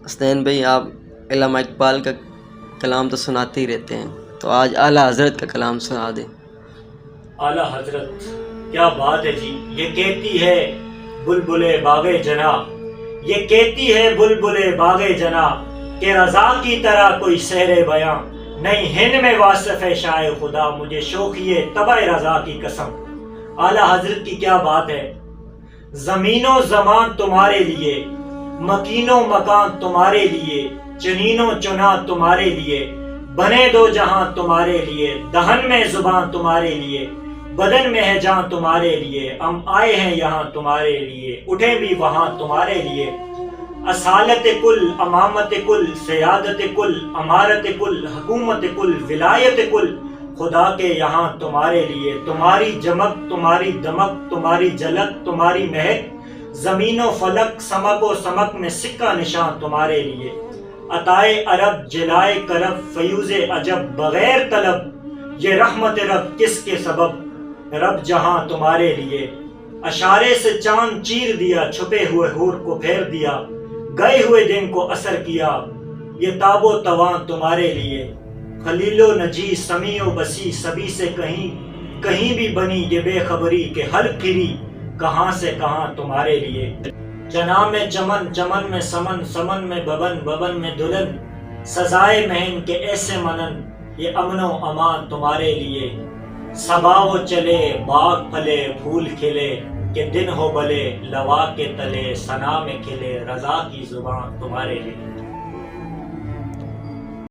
حسنین بھائی، آپ علامہ اقبال کا کلام تو سناتے ہی رہتے ہیں، تو آج اعلیٰ حضرت کا کلام سنا دیں۔ اعلیٰ حضرت کیا بات ہے جی۔ یہ کہتی ہے بلبل باغ جنا، یہ کہتی ہے بلبل باغ جنا کہ رضا کی طرح کوئی سحر بیاں نہیں ہند میں واصف ہے شاہ خدا، مجھے شوقی ہے طبع رضا کی قسم۔ اعلیٰ حضرت کی کیا بات ہے۔ زمین و زمان تمہارے لیے، مکین و مکان تمہارے لیے، چنین و چنا تمہارے لیے، بنے دو جہاں تمہارے لیے، دہن میں زبان تمہارے لیے، بدن میں ہے جان تمہارے لیے، ہم آئے ہیں یہاں تمہارے لیے، اٹھیں بھی وہاں تمہارے لیے۔ اصالت کل، امامت کل، سیادت کل، امارت کل، حکومت کل، ولایت کل، خدا کے یہاں تمہارے لیے۔ تمہاری جمک، تمہاری دمک، تمہاری جھلک، تمہاری مہک، زمین و فلک، سمک و سمک میں سکہ نشان تمہارے لیے۔ عطائے عرب، جلائے کرب، فیوز عجب، بغیر طلب یہ رحمت رب کس کے سبب، رب جہاں تمہارے لیے۔ اشارے سے چاند چیر دیا، چھپے ہوئے حور کو پھیر دیا، گئے ہوئے دن کو اثر کیا، یہ تاب و توان تمہارے لیے۔ خلیل و نجی، سمیع و بصیر، سبھی سے کہیں بھی بنی یہ بے خبری کہ حل پھری کہاں سے کہاں تمہارے لیے۔ چنا میں چمن، چمن میں سمن، سمن میں ببن، ببن میں دلہن، سزائے مہن کے ایسے منن یہ امن و امان تمہارے لیے۔ صبا وہ چلے، باغ پھلے، پھول کھلے، کہ دن ہو بلے، لوا کے تلے ثنا میں کھلے، رضا کی زبان تمہارے لیے۔